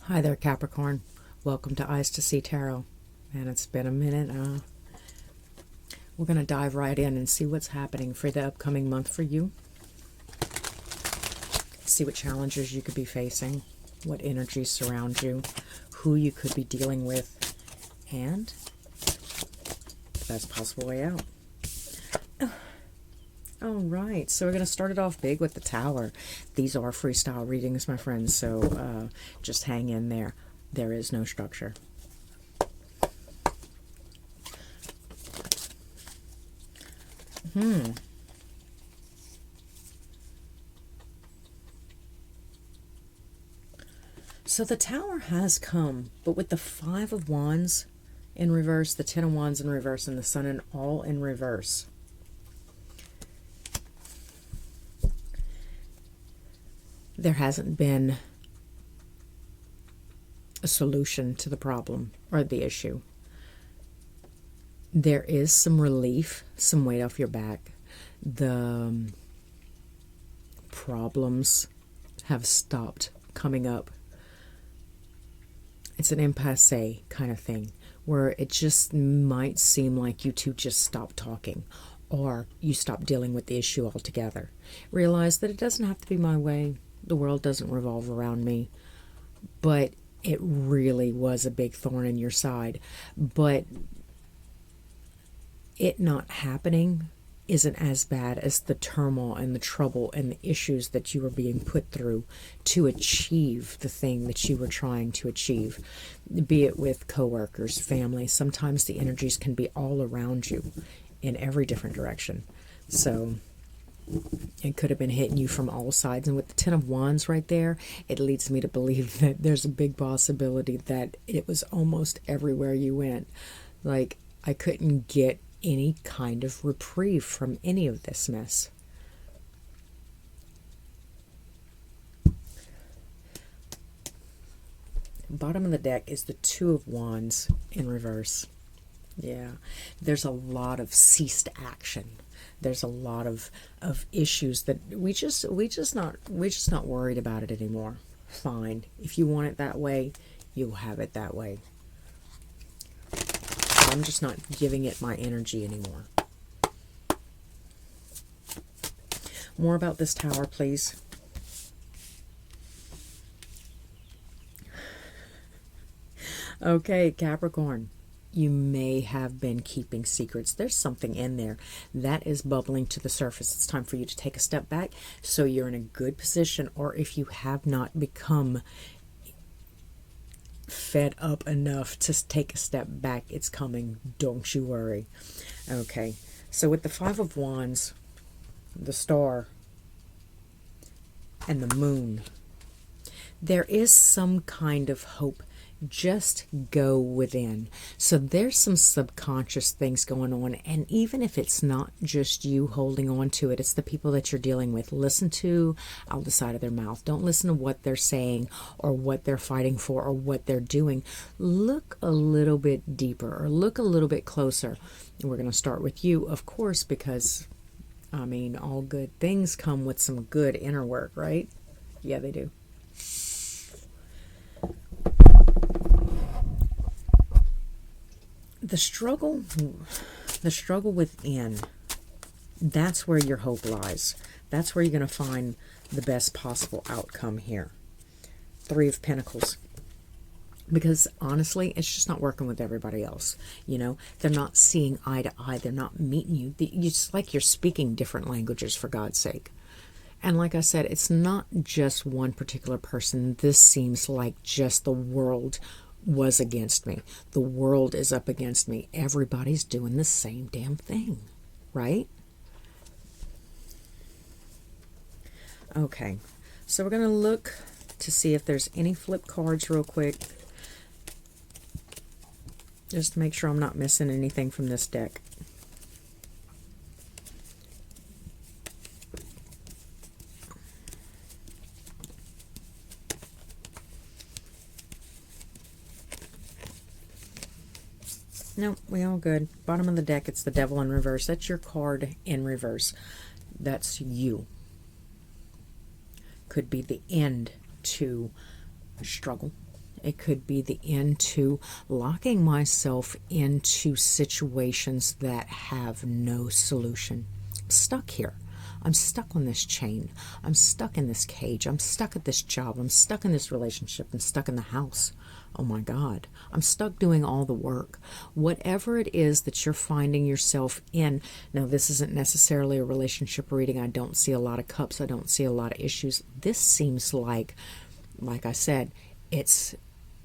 Hi there, Capricorn. Welcome to Eyes to See Tarot. Man, it's been a minute. We're going to dive right in and see what's happening for the upcoming month for you. See what challenges you could be facing, what energies surround you, who you could be dealing with, and the best possible way out. All right, so we're going to start it off big with the Tower. These are freestyle readings, my friends, so just hang in there. There is no structure. So the Tower has come, but with the Five of Wands in reverse, the Ten of Wands in reverse, and the Sun and all in reverse. There hasn't been a solution to the problem or the issue. There is some relief, some weight off your back. The problems have stopped coming up. It's an impasse kind of thing where it just might seem like you two just stop talking, or you stop dealing with the issue altogether. Realize that it doesn't have to be my way. The world doesn't revolve around me, but it really was a big thorn in your side. But it not happening isn't as bad as the turmoil and the trouble and the issues that you were being put through to achieve the thing that you were trying to achieve, be it with coworkers, family. Sometimes the energies can be all around you in every different direction. So it could have been hitting you from all sides. And with the Ten of Wands right there, it leads me to believe that there's a big possibility that it was almost everywhere you went. Like, I couldn't get any kind of reprieve from any of this mess. Bottom of the deck is the Two of Wands in reverse. Yeah, there's a lot of ceased action. There's a lot of issues that we just not worried about it anymore. Fine. If you want it that way, you'll have it that way. I'm just not giving it my energy anymore. More about this Tower, please. Okay, Capricorn. You may have been keeping secrets. There's something in there that is bubbling to the surface. It's time for you to take a step back so you're in a good position, or if you have not become fed up enough to take a step back, it's coming. Don't you worry. Okay, so with the Five of Wands, the Star, and the Moon, there is some kind of hope. Just go within. So there's some subconscious things going on, and even if it's not just you holding on to it, it's the people that you're dealing with. Listen to out the side of their mouth. Don't listen to what they're saying or what they're fighting for or what they're doing. Look a little bit deeper, or look a little bit closer. And we're going to start with you, of course, because I mean, all good things come with some good inner work, right? Yeah, they do. The struggle within, that's where your hope lies. That's where you're going to find the best possible outcome here. Three of Pentacles. Because honestly, it's just not working with everybody else. You know, they're not seeing eye to eye. They're not meeting you. It's like you're speaking different languages, for God's sake. And like I said, it's not just one particular person. This seems like just the world was against me. The world is up against me. Everybody's doing the same damn thing, right? Okay, so we're going to look to see if there's any flip cards real quick, just to make sure I'm not missing anything from this deck. No, we all good. Bottom of the deck, it's the Devil in reverse. That's your card in reverse. That's you. Could be the end to struggle. It could be the end to locking myself into situations that have no solution. I'm stuck here. I'm stuck on this chain. I'm stuck in this cage. I'm stuck at this job. I'm stuck in this relationship. I'm stuck in the house. Oh my God. I'm stuck doing all the work. Whatever it is that you're finding yourself in. Now, this isn't necessarily a relationship reading. I don't see a lot of cups. I don't see a lot of issues. This seems like I said, it's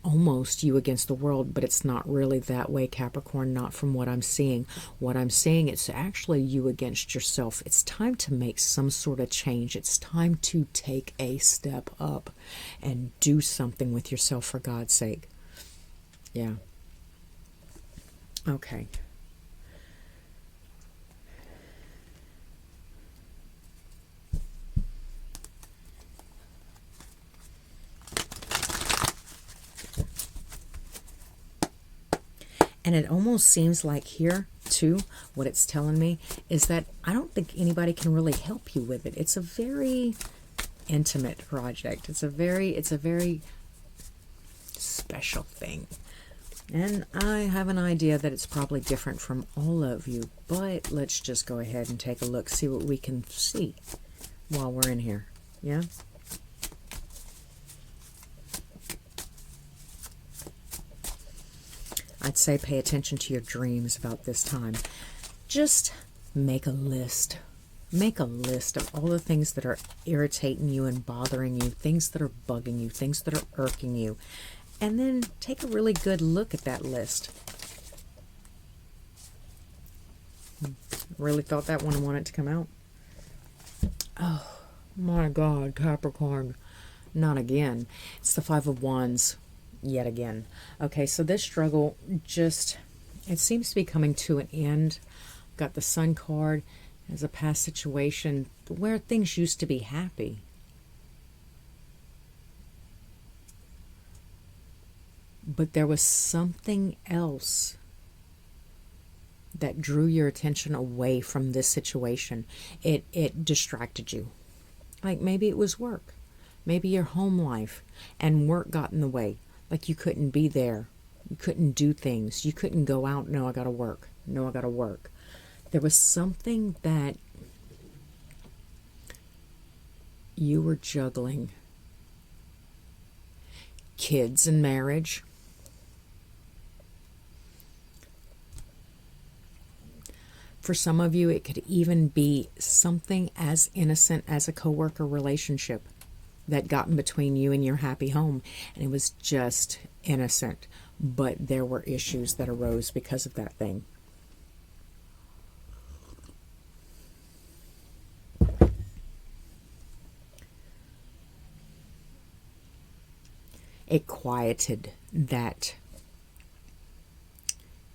almost you against the world, but it's not really that way, Capricorn, not from what I'm seeing. What I'm seeing, it's actually you against yourself. It's time to make some sort of change. It's time to take a step up and do something with yourself, for God's sake. Yeah. Okay. And it almost seems like here, too, what it's telling me is that I don't think anybody can really help you with it. It's a very intimate project. It's a very special thing. And I have an idea that it's probably different from all of you. But let's just go ahead and take a look, see what we can see while we're in here. Yeah? I'd say pay attention to your dreams about this time. Just make a list. Make a list of all the things that are irritating you and bothering you, things that are bugging you, things that are irking you. And then take a really good look at that list. Really thought that one wanted to come out. Oh, my God, Capricorn. Not again. It's the Five of Wands. Yet again. Okay, so this struggle just, it seems to be coming to an end. Got the Sun card as a past situation where things used to be happy. But there was something else that drew your attention away from this situation. It distracted you. Like maybe it was work. Maybe your home life and work got in the way. Like you couldn't be there. You couldn't do things. You couldn't go out. No, I got to work. No, I got to work. There was something that you were juggling. Kids and marriage. For some of you, it could even be something as innocent as a coworker relationship that got in between you and your happy home. And it was just innocent. But there were issues that arose because of that thing. It quieted that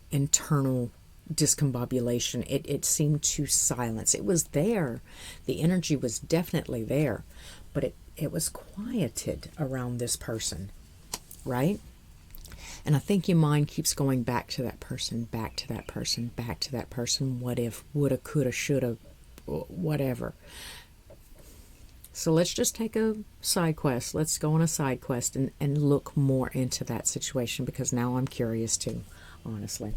internal discombobulation. It seemed to silence. It was there. The energy was definitely there. But it was quieted around this person, right? And I think your mind keeps going back to that person, back to that person, back to that person. What if, woulda, coulda, shoulda, whatever. So let's just take a side quest. Let's go on a side quest and look more into that situation, because now I'm curious too, honestly.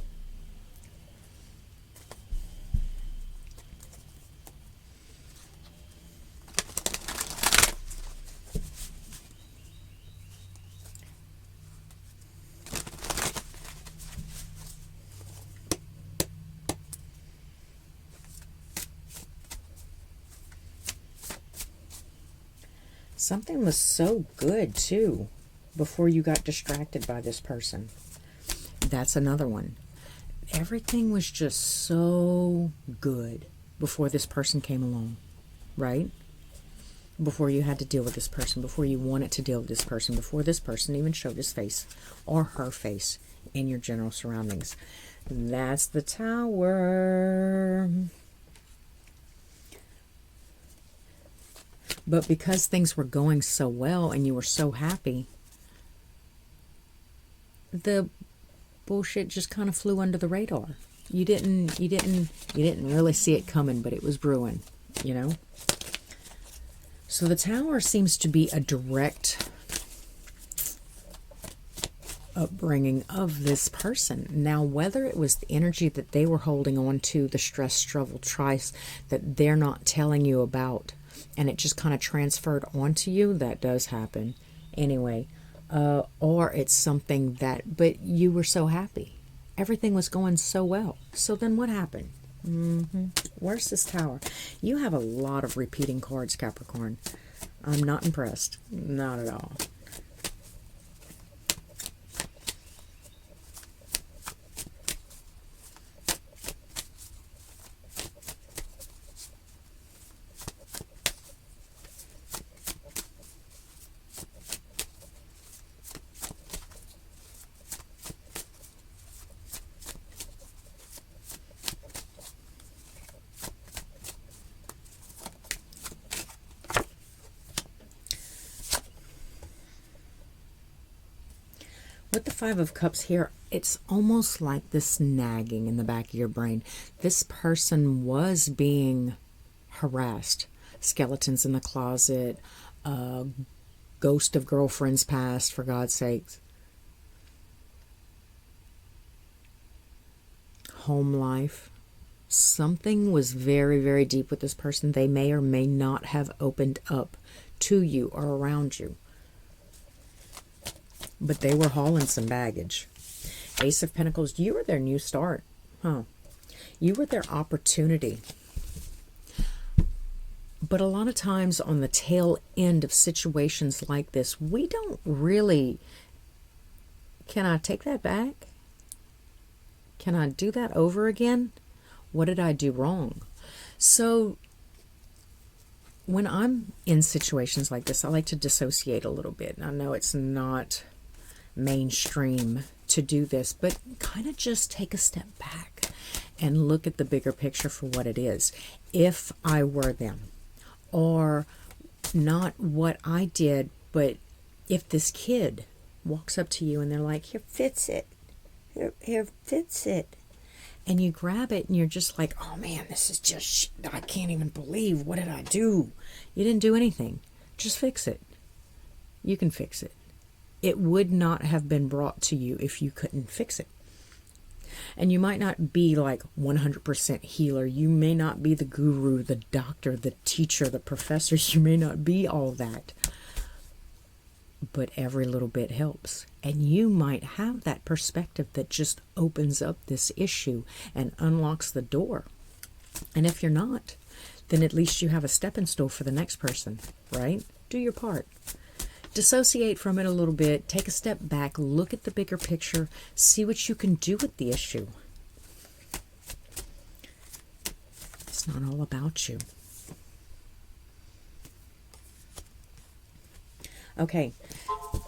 Something was so good, too, before you got distracted by this person. That's another one. Everything was just so good before this person came along, right? Before you had to deal with this person, before you wanted to deal with this person, before this person even showed his face or her face in your general surroundings. That's the Tower. But because things were going so well and you were so happy, the bullshit just kind of flew under the radar. You didn't really see it coming, but it was brewing, you know? So the Tower seems to be a direct upbringing of this person. Now, whether it was the energy that they were holding on to, the stress, struggle, trice that they're not telling you about, and it just kind of transferred onto you, that does happen anyway. Or it's something that, but you were so happy. Everything was going so well. So then what happened? Where's this Tower? You have a lot of repeating cards, Capricorn. I'm not impressed. Not at all. With the Five of Cups here, it's almost like this nagging in the back of your brain. This person was being harassed. Skeletons in the closet, ghost of girlfriends past, for God's sakes. Home life. Something was very, very deep with this person. They may or may not have opened up to you or around you. But they were hauling some baggage. Ace of Pentacles, you were their new start. You were their opportunity. But a lot of times on the tail end of situations like this, we don't really... Can I take that back? Can I do that over again? What did I do wrong? So when I'm in situations like this, I like to dissociate a little bit. I know it's not mainstream to do this, but kind of just take a step back and look at the bigger picture for what it is. If I were them, or not what I did, but if this kid walks up to you and they're like, here, fits it. Here, fits it. And you grab it and you're just like, oh man, this is just, I can't even believe, what did I do? You didn't do anything. Just fix it. You can fix it. It would not have been brought to you if you couldn't fix it. And you might not be like 100% healer. You may not be the guru, the doctor, the teacher, the professor. You may not be all that. But every little bit helps. And you might have that perspective that just opens up this issue and unlocks the door. And if you're not, then at least you have a stepping stone for the next person, right? Do your part. Dissociate from it a little bit, take a step back, look at the bigger picture, see what you can do with the issue. It's not all about you. Okay,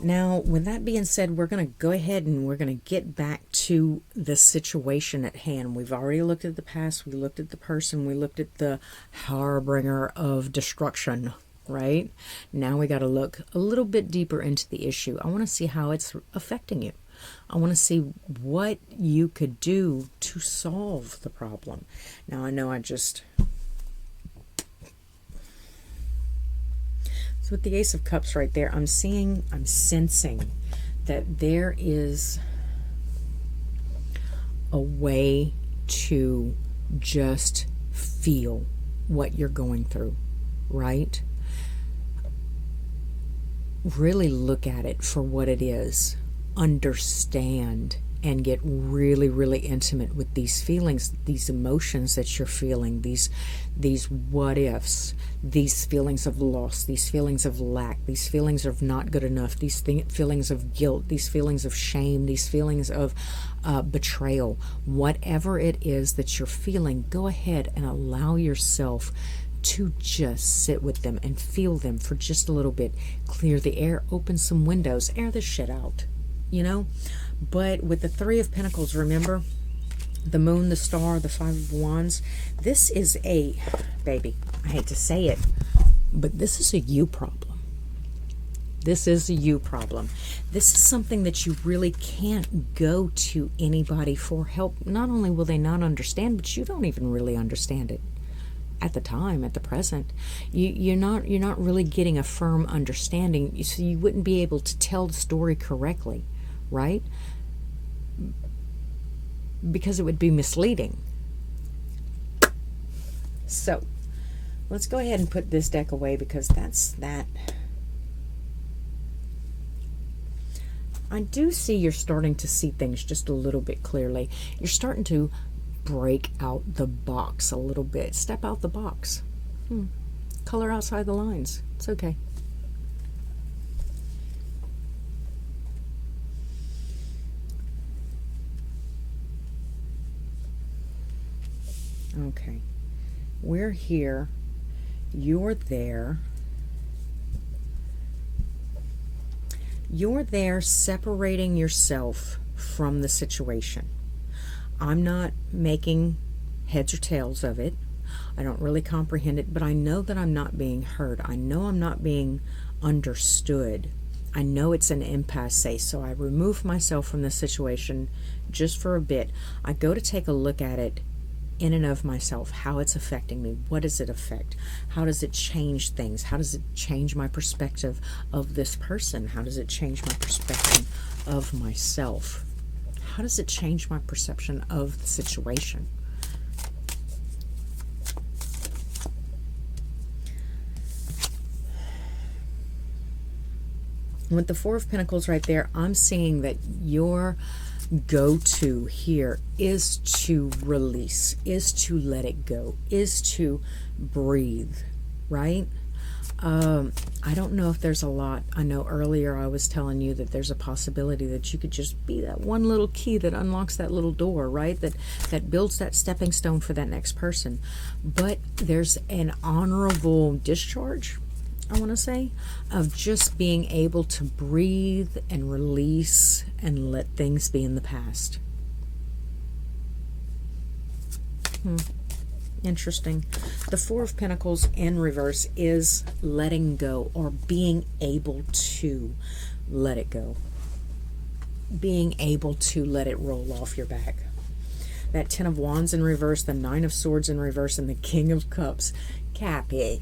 now with that being said, we're going to go ahead and we're going to get back to the situation at hand. We've already looked at the past, we looked at the person, we looked at the harbinger of destruction. Right? Now we got to look a little bit deeper into the issue. I want to see how it's affecting you. I want to see what you could do to solve the problem. Now I know so with the Ace of Cups right there, I'm sensing that there is a way to just feel what you're going through, right? Really look at it for what it is. Understand and get really, really intimate with these feelings, these emotions that you're feeling, these what ifs, these feelings of loss, these feelings of lack, these feelings of not good enough, these feelings of guilt, these feelings of shame, these feelings of betrayal. Whatever it is that you're feeling, go ahead and allow yourself to just sit with them and feel them for just a little bit. Clear the air, open some windows, air this shit out, you know? But with the Three of Pentacles, remember, the Moon, the Star, the Five of Wands, this is a, baby, I hate to say it, but this is a you problem. This is a you problem. This is something that you really can't go to anybody for help. Not only will they not understand, but you don't even really understand it. At the time, at the present, you're not really getting a firm understanding, so you wouldn't be able to tell the story correctly, right? Because it would be misleading. So let's go ahead and put this deck away, because that's that. I do see you're starting to see things just a little bit clearly. You're starting to break out the box a little bit. Step out the box. Color outside the lines. It's okay. Okay. We're here. You're there. You're there separating yourself from the situation. I'm not making heads or tails of it. I don't really comprehend it, but I know that I'm not being heard. I know I'm not being understood. I know it's an impasse, so I remove myself from the situation just for a bit. I go to take a look at it in and of myself, how it's affecting me. What does it affect? How does it change things? How does it change my perspective of this person? How does it change my perspective of myself? How does it change my perception of the situation? With the Four of Pentacles right there, I'm seeing that your go-to here is to release, is to let it go, is to breathe, right? I don't know if there's a lot. I know earlier I was telling you that there's a possibility that you could just be that one little key that unlocks that little door, right? That builds that stepping stone for that next person. But there's an honorable discharge, I want to say, of just being able to breathe and release and let things be in the past. Interesting. The Four of Pentacles in reverse is letting go, or being able to let it go. Being able to let it roll off your back. That Ten of Wands in reverse, the Nine of Swords in reverse, and the King of Cups. Cappy.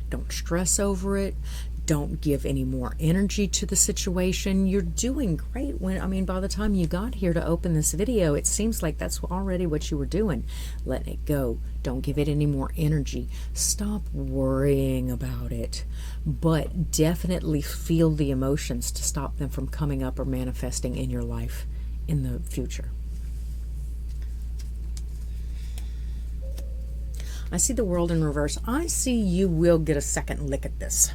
Don't stress over it. Don't give any more energy to the situation. You're doing great. By the time you got here to open this video, it seems like that's already what you were doing. Letting it go. Don't give it any more energy. Stop worrying about it. But definitely feel the emotions to stop them from coming up or manifesting in your life in the future. I see the World in reverse. I see you will get a second lick at this.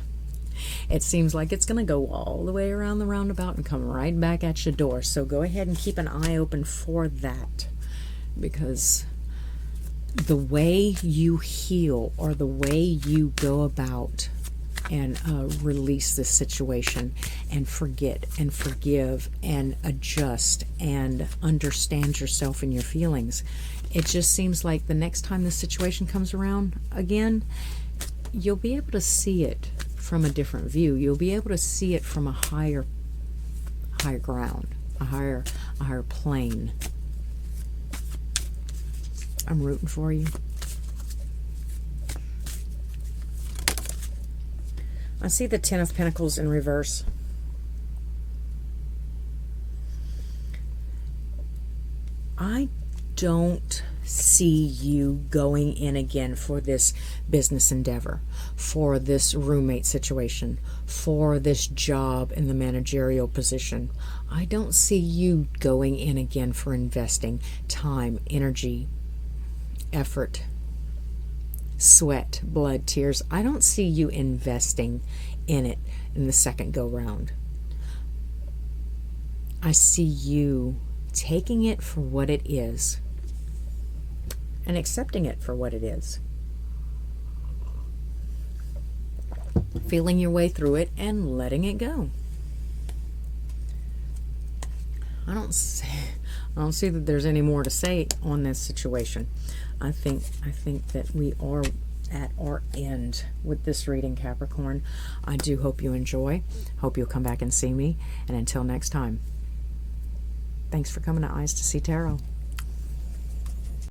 It seems like it's going to go all the way around the roundabout and come right back at your door. So go ahead and keep an eye open for that. Because the way you heal, or the way you go about and release this situation and forget and forgive and adjust and understand yourself and your feelings, it just seems like the next time the situation comes around again, you'll be able to see it from a different view. You'll be able to see it from a higher ground, a higher plane. I'm rooting for you. I see the Ten of Pentacles in reverse. I don't see you going in again for this business endeavor, for this roommate situation, for this job in the managerial position. I don't see you going in again for investing time, energy, effort, sweat, blood, tears. I don't see you investing in it in the second go round. I see you taking it for what it is and accepting it for what it is. Feeling your way through it and letting it go. I don't see that there's any more to say on this situation. I think that we are at our end with this reading, Capricorn. I do hope you enjoy. Hope you'll come back and see me. And until next time, thanks for coming to Eyes to See Tarot.